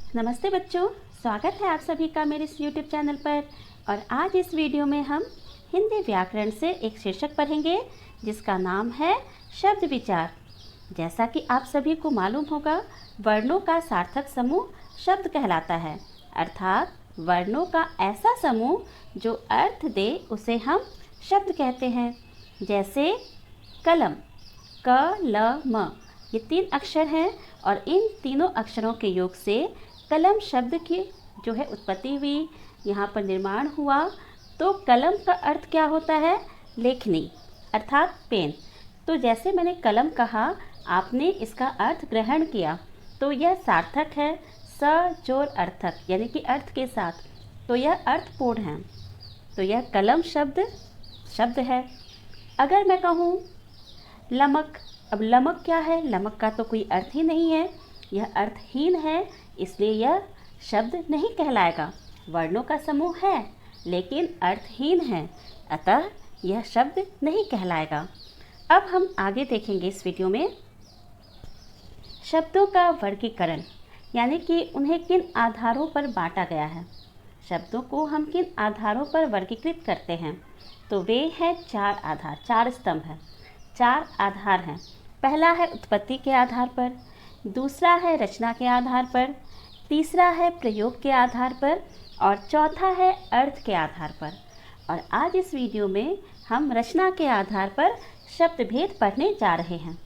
नमस्ते बच्चों, स्वागत है आप सभी का मेरे इस YouTube चैनल पर। और आज इस वीडियो में हम हिंदी व्याकरण से एक शीर्षक पढ़ेंगे जिसका नाम है शब्द विचार। जैसा कि आप सभी को मालूम होगा, वर्णों का सार्थक समूह शब्द कहलाता है, अर्थात वर्णों का ऐसा समूह जो अर्थ दे उसे हम शब्द कहते हैं। जैसे कलम, क ल म, ये 3 अक्षर हैं और इन तीनों अक्षरों के योग से कलम शब्द की जो है उत्पत्ति हुई, यहाँ पर निर्माण हुआ। तो कलम का अर्थ क्या होता है? लेखनी अर्थात पेन। तो जैसे मैंने कलम कहा, आपने इसका अर्थ ग्रहण किया, तो यह सार्थक है, सजोर अर्थक यानी कि अर्थ के साथ, तो यह अर्थपूर्ण है। तो यह कलम शब्द है। अगर मैं कहूँ लमक, अब लमक क्या है? लमक का तो कोई अर्थ ही नहीं है, यह अर्थहीन है, इसलिए यह शब्द नहीं कहलाएगा। वर्णों का समूह है लेकिन अर्थहीन है, अतः यह शब्द नहीं कहलाएगा। अब हम आगे देखेंगे इस वीडियो में शब्दों का वर्गीकरण, यानी कि उन्हें किन आधारों पर बांटा गया है। शब्दों को हम किन आधारों पर वर्गीकृत करते हैं? तो वे हैं 4 आधार, 4 स्तंभ हैं, 4 आधार हैं। पहला है उत्पत्ति के आधार पर, दूसरा है रचना के आधार पर, तीसरा है प्रयोग के आधार पर और चौथा है अर्थ के आधार पर। और आज इस वीडियो में हम रचना के आधार पर शब्द भेद पढ़ने जा रहे हैं।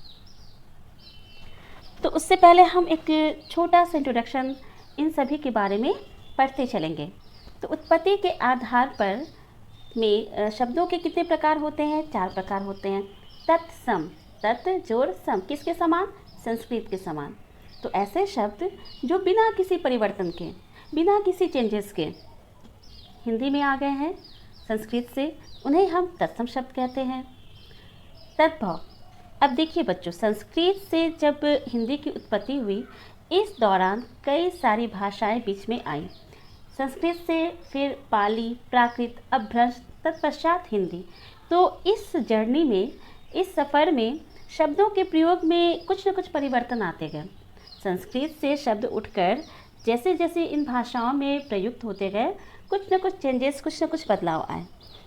तो उससे पहले हम एक छोटा सा इंट्रोडक्शन इन सभी के बारे में पढ़ते चलेंगे। तो उत्पत्ति के आधार पर में शब्दों के कितने प्रकार होते हैं? 4 प्रकार होते हैं। तत्सम, तत् जोड़ सम, किसके समान? संस्कृत के समान। तो ऐसे शब्द जो बिना किसी परिवर्तन के, बिना किसी चेंजेस के हिंदी में आ गए हैं संस्कृत से, उन्हें हम तत्सम शब्द कहते हैं। तद्भव, अब देखिए बच्चों, संस्कृत से जब हिंदी की उत्पत्ति हुई, इस दौरान कई सारी भाषाएं बीच में आई। संस्कृत से फिर पाली, प्राकृत, अपभ्रंश, तत्पश्चात हिंदी। तो इस जर्नी में, इस सफ़र में शब्दों के प्रयोग में कुछ न कुछ परिवर्तन आते गए। संस्कृत से शब्द उठकर जैसे जैसे इन भाषाओं में प्रयुक्त होते गए, कुछ न कुछ चेंजेस, कुछ न कुछ बदलाव आए।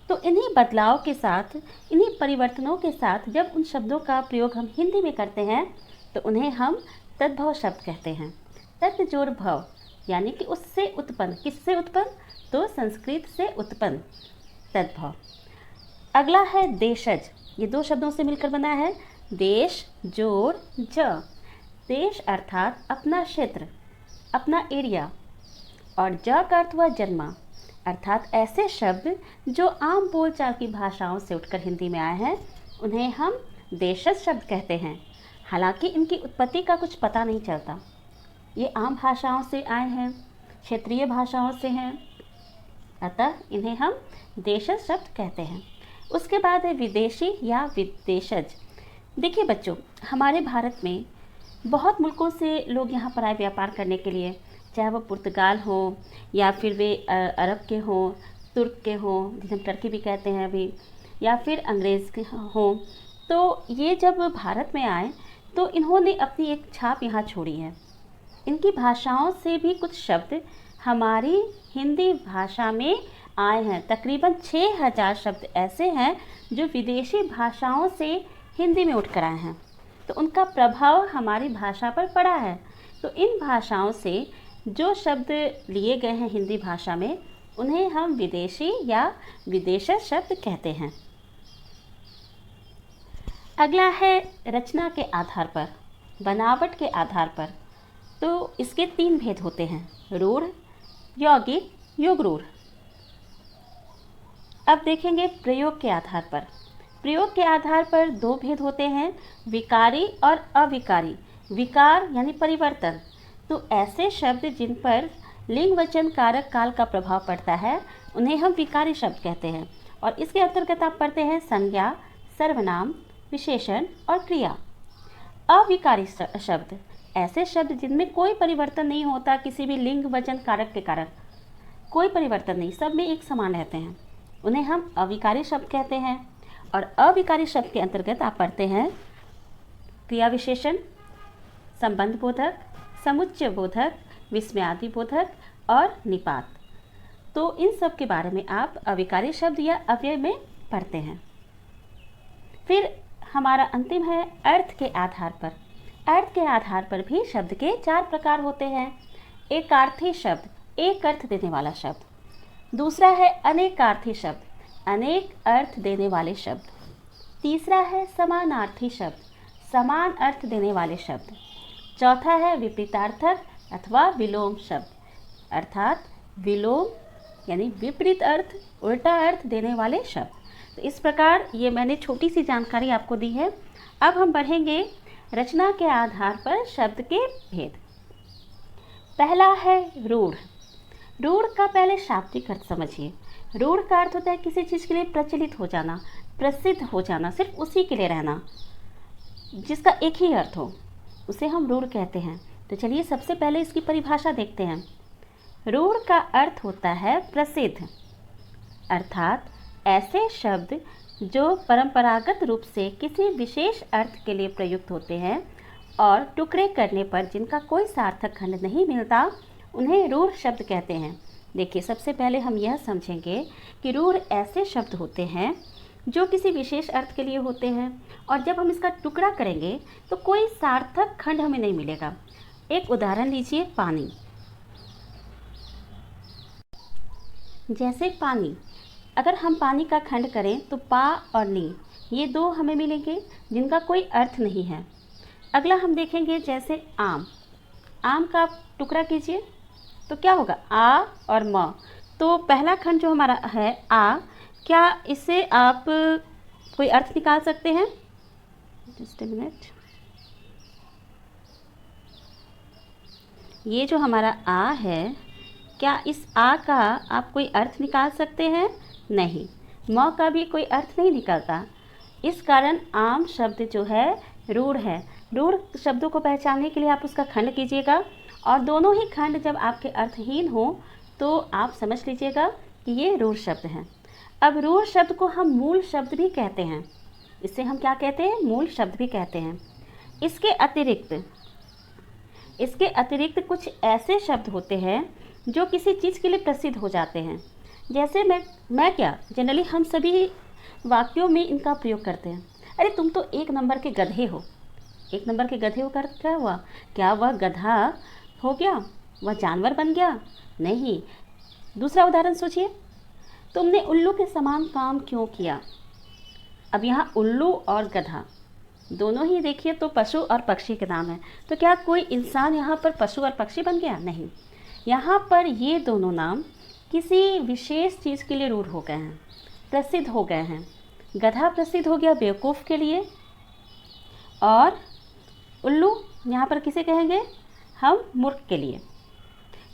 तो इन्हीं बदलाव के साथ, इन्हीं परिवर्तनों के साथ जब उन शब्दों का प्रयोग हम हिंदी में करते हैं तो उन्हें हम तद्भव शब्द कहते हैं। तत् जोड़ भव, यानी कि उससे उत्पन्न, किससे उत्पन्न? तो संस्कृत से उत्पन्न, तद्भव। अगला है देशज, ये 2 शब्दों से मिलकर बना है। देश जोड़ ज, देश अर्थात अपना क्षेत्र, अपना एरिया, और ज का अर्थ हुआ जन्मा, अर्थात ऐसे शब्द जो आम बोलचाल की भाषाओं से उठकर हिंदी में आए हैं, उन्हें हम देशज शब्द कहते हैं। हालांकि इनकी उत्पत्ति का कुछ पता नहीं चलता, ये आम भाषाओं से आए हैं, क्षेत्रीय भाषाओं से हैं, अतः इन्हें हम देशज शब्द कहते हैं। उसके बाद है विदेशी या विदेशज। देखिए बच्चों, हमारे भारत में बहुत मुल्कों से लोग यहाँ पर आए व्यापार करने के लिए, चाहे वो पुर्तगाल हो या फिर वे अरब के हों, तुर्क के हों, जिसे हम टर्की भी कहते हैं अभी, या फिर अंग्रेज़ के हों। तो ये जब भारत में आए तो इन्होंने अपनी एक छाप यहाँ छोड़ी है। इनकी भाषाओं से भी कुछ शब्द हमारी हिंदी भाषा में आए हैं। तकरीबन 6000 शब्द ऐसे हैं जो विदेशी भाषाओं से हिंदी में उठकर आए हैं, तो उनका प्रभाव हमारी भाषा पर पड़ा है। तो इन भाषाओं से जो शब्द लिए गए हैं हिंदी भाषा में, उन्हें हम विदेशी या विदेशज शब्द कहते हैं। अगला है रचना के आधार पर, बनावट के आधार पर। तो इसके 3 भेद होते हैं, रूढ़, यौगिक, युगरूढ़। अब देखेंगे प्रयोग के आधार पर। प्रयोग के आधार पर 2 भेद होते हैं, विकारी और अविकारी। विकार यानी परिवर्तन, तो ऐसे शब्द जिन पर लिंग वचन कारक काल का प्रभाव पड़ता है, उन्हें हम विकारी शब्द कहते हैं। और इसके अंतर्गत आप पढ़ते हैं संज्ञा, सर्वनाम, विशेषण और क्रिया। अविकारी शब्द, ऐसे शब्द जिनमें कोई परिवर्तन नहीं होता, किसी भी लिंग वचन कारक के कारण कोई परिवर्तन नहीं, सब में एक समान रहते हैं, उन्हें हम अविकारी शब्द कहते हैं। और अविकारी शब्द के अंतर्गत आप पढ़ते हैं क्रिया विशेषण, संबंध बोधक, समुच्चय बोधक, विस्मयादिबोधक और निपात। तो इन सब के बारे में आप अविकारी शब्द या अव्यय में पढ़ते हैं। फिर हमारा अंतिम है अर्थ के आधार पर। अर्थ के आधार पर भी शब्द के 4 प्रकार होते हैं। एकार्थी शब्द, एक अर्थ देने वाला शब्द। दूसरा है अनेकार्थी शब्द, अनेक अर्थ देने वाले शब्द। तीसरा है समानार्थी शब्द, समान अर्थ देने वाले शब्द। चौथा है विपरीतार्थक अथवा विलोम शब्द, अर्थात विलोम यानी विपरीत अर्थ, उल्टा अर्थ देने वाले शब्द। तो इस प्रकार ये मैंने छोटी सी जानकारी आपको दी है। अब हम बढ़ेंगे रचना के आधार पर शब्द के भेद। पहला है रूढ़। रूढ़ का पहले शाब्दिक अर्थ समझिए। रूढ़ का अर्थ होता है किसी चीज़ के लिए प्रचलित हो जाना, प्रसिद्ध हो जाना, सिर्फ उसी के लिए रहना, जिसका एक ही अर्थ हो, उसे हम रूढ़ कहते हैं। तो चलिए सबसे पहले इसकी परिभाषा देखते हैं। रूढ़ का अर्थ होता है प्रसिद्ध, अर्थात ऐसे शब्द जो परंपरागत रूप से किसी विशेष अर्थ के लिए प्रयुक्त होते हैं और टुकड़े करने पर जिनका कोई सार्थक खंड नहीं मिलता, उन्हें रूढ़ शब्द कहते हैं। देखिए सबसे पहले हम यह समझेंगे कि रूढ़ ऐसे शब्द होते हैं जो किसी विशेष अर्थ के लिए होते हैं और जब हम इसका टुकड़ा करेंगे तो कोई सार्थक खंड हमें नहीं मिलेगा। एक उदाहरण लीजिए, पानी। जैसे पानी, अगर हम पानी का खंड करें तो पा और नी ये 2 हमें मिलेंगे जिनका कोई अर्थ नहीं है। अगला हम देखेंगे जैसे आम। आम का टुकड़ा कीजिए तो क्या होगा, आ और म। तो पहला खंड जो हमारा है आ, क्या इससे आप कोई अर्थ निकाल सकते हैं? Just a minute. ये जो हमारा आ है, क्या इस आ का आप कोई अर्थ निकाल सकते हैं? नहीं। म का भी कोई अर्थ नहीं निकलता। इस कारण आम शब्द जो है रूढ़ है। रूढ़ शब्दों को पहचानने के लिए आप उसका खंड कीजिएगा और दोनों ही खंड जब आपके अर्थहीन हो तो आप समझ लीजिएगा कि ये रूढ़ शब्द हैं। अब रूढ़ शब्द को हम मूल शब्द भी कहते हैं। इसे हम क्या कहते हैं? मूल शब्द भी कहते हैं। इसके अतिरिक्त कुछ ऐसे शब्द होते हैं जो किसी चीज़ के लिए प्रसिद्ध हो जाते हैं। जैसे मैं क्या, जनरली हम सभी वाक्यों में इनका प्रयोग करते हैं। अरे तुम तो 1 नंबर के गधे हो। 1 नंबर के गधे होकर क्या हुआ? क्या वह गधा हो गया? वह जानवर बन गया? नहीं। दूसरा उदाहरण सोचिए, तुमने उल्लू के समान काम क्यों किया? अब यहाँ उल्लू और गधा दोनों ही देखिए तो पशु और पक्षी के नाम है। तो क्या कोई इंसान यहाँ पर पशु और पक्षी बन गया? नहीं। यहाँ पर ये दोनों नाम किसी विशेष चीज़ के लिए रूढ़ हो गए हैं, प्रसिद्ध हो गए हैं। गधा प्रसिद्ध हो गया बेवकूफ़ के लिए और उल्लू यहाँ पर किसे कहेंगे? हम मूर्ख के लिए,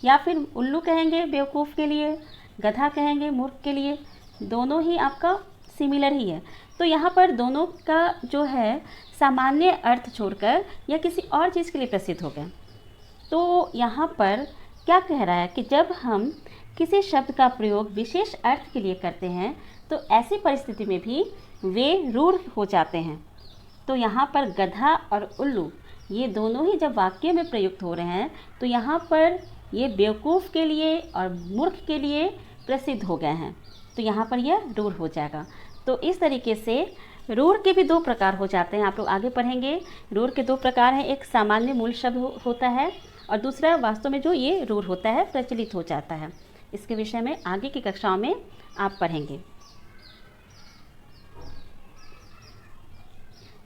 या फिर उल्लू कहेंगे बेवकूफ़ के लिए, गधा कहेंगे मूर्ख के लिए। दोनों ही आपका सिमिलर ही है। तो यहाँ पर दोनों का जो है सामान्य अर्थ छोड़कर या किसी और चीज़ के लिए प्रसिद्ध हो गए। तो यहाँ पर क्या कह रहा है कि जब हम किसी शब्द का प्रयोग विशेष अर्थ के लिए करते हैं तो ऐसी परिस्थिति में भी वे रूढ़ हो जाते हैं। तो यहाँ पर गधा और उल्लू ये दोनों ही जब वाक्य में प्रयुक्त हो रहे हैं तो यहाँ पर ये बेवकूफ़ के लिए और मूर्ख के लिए प्रसिद्ध हो गए हैं। तो यहाँ पर यह रूढ़ हो जाएगा। तो इस तरीके से रूढ़ के भी 2 प्रकार हो जाते हैं। आप लोग आगे पढ़ेंगे। रूढ़ के 2 प्रकार हैं, एक सामान्य मूल शब्द होता है और दूसरा वास्तव में जो ये रूढ़ होता है, प्रचलित हो जाता है। इसके विषय में आगे की कक्षाओं में आप पढ़ेंगे।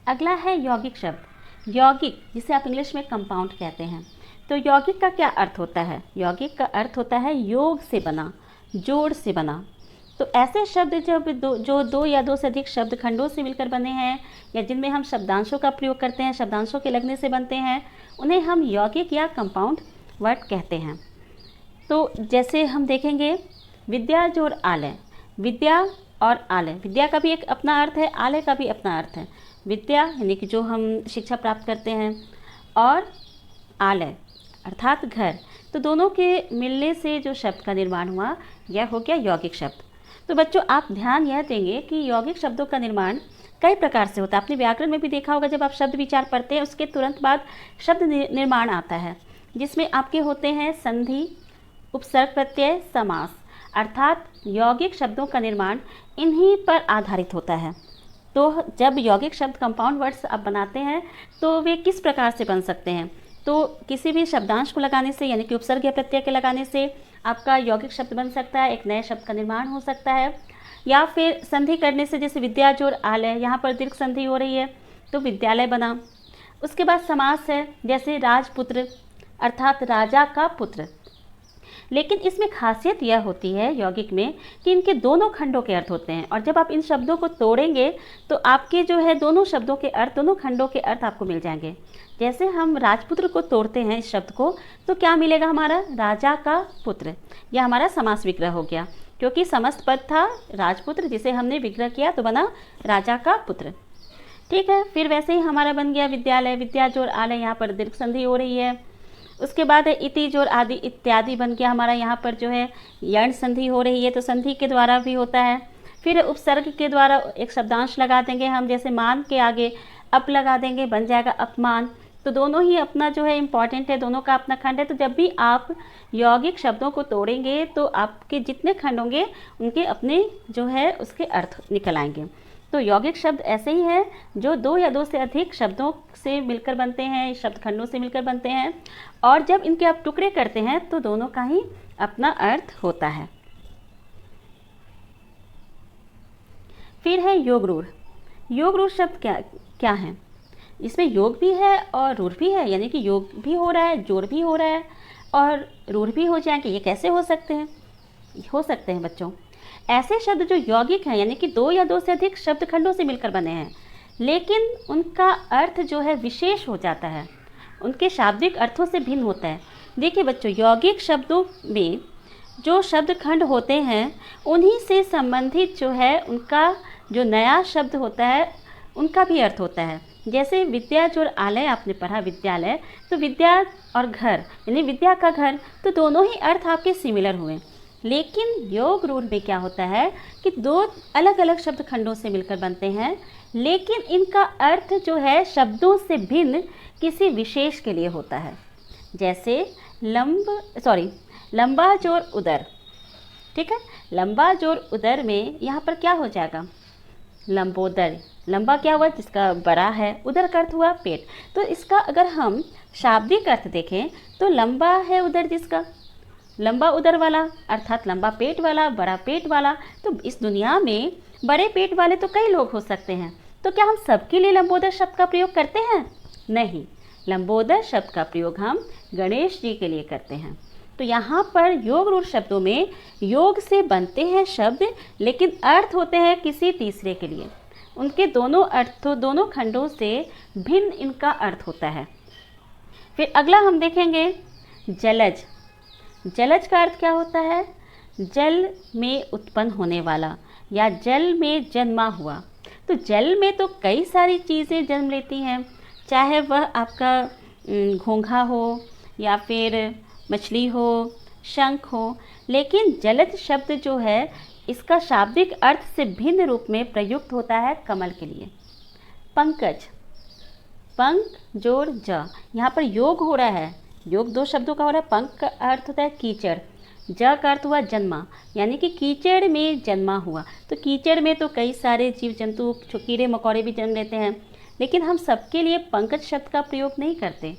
अगला है यौगिक शब्द। यौगिक जिसे आप इंग्लिश में कंपाउंड कहते हैं। तो यौगिक का क्या अर्थ होता है? यौगिक का अर्थ होता है योग से बना, जोड़ से बना। तो ऐसे शब्द जो 2 या 2 से अधिक शब्द खंडों से मिलकर बने हैं या जिनमें हम शब्दांशों का प्रयोग करते हैं, शब्दांशों के लगने से बनते हैं, उन्हें हम यौगिक या कंपाउंड वर्ड कहते हैं। तो जैसे हम देखेंगे विद्या जोड़ आलय। विद्या और आलय, विद्या का भी एक अपना अर्थ है, आलय का भी अपना अर्थ है। विद्या यानी कि जो हम शिक्षा प्राप्त करते हैं और आलय अर्थात घर। तो दोनों के मिलने से जो शब्द का निर्माण हुआ यह हो गया यौगिक शब्द। तो बच्चों आप ध्यान यह देंगे कि यौगिक शब्दों का निर्माण कई प्रकार से होता है। आपने व्याकरण में भी देखा होगा, जब आप शब्द विचार पढ़ते हैं उसके तुरंत बाद शब्द निर्माण आता है। जिसमें आपके होते हैं संधि, उपसर्ग प्रत्यय, समास, अर्थात यौगिक शब्दों का निर्माण इन्हीं पर आधारित होता है। तो जब यौगिक शब्द कंपाउंड वर्ड्स आप बनाते हैं तो वे किस प्रकार से बन सकते हैं? तो किसी भी शब्दांश को लगाने से, यानी कि उपसर्ग या प्रत्यय के लगाने से आपका यौगिक शब्द बन सकता है, एक नए शब्द का निर्माण हो सकता है, या फिर संधि करने से, जैसे विद्या जोड़ आलय, यहाँ पर दीर्घ संधि हो रही है तो विद्यालय बना। उसके बाद समास है, जैसे राजपुत्र अर्थात राजा का पुत्र। लेकिन इसमें खासियत यह होती है यौगिक में कि इनके दोनों खंडों के अर्थ होते हैं, और जब आप इन शब्दों को तोड़ेंगे तो आपके जो है दोनों शब्दों के अर्थ, दोनों खंडों के अर्थ आपको मिल जाएंगे। जैसे हम राजपुत्र को तोड़ते हैं इस शब्द को, तो क्या मिलेगा हमारा? राजा का पुत्र। यह हमारा समास विग्रह हो गया, क्योंकि समस्त पद था राजपुत्र, जिसे हमने विग्रह किया तो बना राजा का पुत्र। ठीक है, फिर वैसे ही हमारा बन गया विद्यालय, विद्या जोड़ आलय, यहाँ पर दीर्घ संधि हो रही है। उसके बाद है इति जोड़ आदि इत्यादि बन गया हमारा, यहाँ पर जो है यण संधि हो रही है, तो संधि के द्वारा भी होता है। फिर उपसर्ग के द्वारा एक शब्दांश लगा देंगे हम, जैसे मान के आगे अप लगा देंगे, बन जाएगा अपमान। तो दोनों ही अपना जो है इम्पॉर्टेंट है, दोनों का अपना खंड है। तो जब भी आप यौगिक शब्दों को तोड़ेंगे तो आपके जितने खंड होंगे उनके अपने जो है उसके अर्थ निकल आएंगे। तो यौगिक शब्द ऐसे ही हैं जो दो या दो से अधिक शब्दों से मिलकर बनते हैं, शब्द खंडों से मिलकर बनते हैं, और जब इनके आप टुकड़े करते हैं तो दोनों का ही अपना अर्थ होता है। फिर है योग रूढ़। योग रूढ़ शब्द क्या है? इसमें योग भी है और रूढ़ भी है, यानी कि योग भी हो रहा है, जोड़ भी हो रहा है और रूढ़ भी हो जाएंगे। ये कैसे हो सकते हैं? हो सकते हैं बच्चों, ऐसे शब्द जो यौगिक हैं, यानी कि दो या दो से अधिक शब्द खंडों से मिलकर बने हैं, लेकिन उनका अर्थ जो है विशेष हो जाता है, उनके शाब्दिक अर्थों से भिन्न होता है। देखिए बच्चों, यौगिक शब्दों में जो शब्द खंड होते हैं उन्हीं से संबंधित जो है उनका जो नया शब्द होता है उनका भी अर्थ होता है। जैसे विद्या जोड़ आलय आपने पढ़ा विद्यालय, तो विद्या और घर यानी विद्या का घर, तो दोनों ही अर्थ आपके सिमिलर हुए। लेकिन योग रूढ़ में क्या होता है कि दो अलग अलग शब्द खंडों से मिलकर बनते हैं, लेकिन इनका अर्थ जो है शब्दों से भिन्न किसी विशेष के लिए होता है। जैसे लंबा जोड़ उदर। ठीक है, लंबा जोड़ उदर में यहाँ पर क्या हो जाएगा? लंबोदर। लंबा क्या हुआ? जिसका बड़ा है, उदर का अर्थ हुआ पेट। तो इसका अगर हम शाब्दिक अर्थ देखें तो लंबा है उदर, जिसका लंबा उदर वाला अर्थात लंबा पेट वाला, बड़ा पेट वाला। तो इस दुनिया में बड़े पेट वाले तो कई लोग हो सकते हैं, तो क्या हम सबके लिए लंबोदर शब्द का प्रयोग करते हैं? नहीं, लंबोदर शब्द का प्रयोग हम गणेश जी के लिए करते हैं। तो यहाँ पर योग रूढ़ शब्दों में योग से बनते हैं शब्द, लेकिन अर्थ होते हैं किसी तीसरे के लिए। उनके दोनों अर्थों, दोनों खंडों से भिन्न इनका अर्थ होता है। फिर अगला हम देखेंगे जलज। जलज का अर्थ क्या होता है? जल में उत्पन्न होने वाला या जल में जन्मा हुआ। तो जल में तो कई सारी चीज़ें जन्म लेती हैं, चाहे वह आपका घोंघा हो या फिर मछली हो, शंख हो, लेकिन जलज शब्द जो है इसका शाब्दिक अर्थ से भिन्न रूप में प्रयुक्त होता है कमल के लिए। पंकज, पंक जोड़ ज, यहाँ पर योग हो रहा है, योग दो शब्दों का हो रहा है। पंक का अर्थ होता है कीचड़, ज का अर्थ हुआ जन्मा, यानी कि कीचड़ में जन्मा हुआ। तो कीचड़ में तो कई सारे जीव जंतु, कीड़े मकोड़े भी जन्म लेते हैं, लेकिन हम सबके लिए पंकज शब्द का प्रयोग नहीं करते।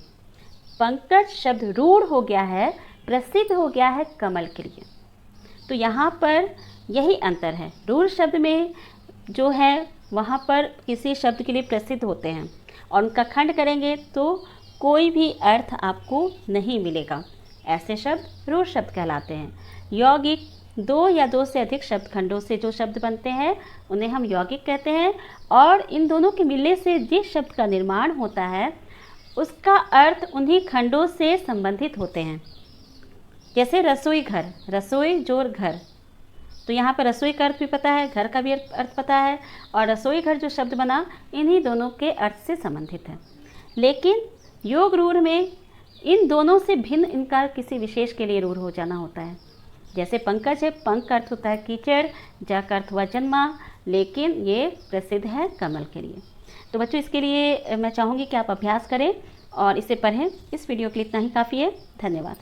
पंकज शब्द रूढ़ हो गया है, प्रसिद्ध हो गया है कमल के लिए। तो यहाँ पर यही अंतर है, रूढ़ शब्द में जो है वहाँ पर किसी शब्द के लिए प्रसिद्ध होते हैं और उनका खंड करेंगे तो कोई भी अर्थ आपको नहीं मिलेगा। ऐसे शब्द रूढ़ शब्द कहलाते हैं। यौगिक दो या दो से अधिक शब्द खंडों से जो शब्द बनते हैं उन्हें हम यौगिक कहते हैं, और इन दोनों के मिलने से जिस शब्द का निर्माण होता है उसका अर्थ उन्हीं खंडों से संबंधित होते हैं। जैसे रसोई घर, रसोई जोड़ घर, तो यहाँ पर रसोई का अर्थ भी पता है, घर का भी अर्थ पता है, और रसोई घर जो शब्द बना इन्हीं दोनों के अर्थ से संबंधित है। लेकिन योग रूढ़ में इन दोनों से भिन्न इनका किसी विशेष के लिए रूढ़ हो जाना होता है। जैसे पंकज है, पंक का अर्थ होता है कीचड़, जा का अर्थ हुआ जन्मा, लेकिन ये प्रसिद्ध है कमल के लिए। तो बच्चों इसके लिए मैं चाहूँगी कि आप अभ्यास करें और इसे पढ़ें। इस वीडियो के लिए इतना ही काफ़ी है। धन्यवाद।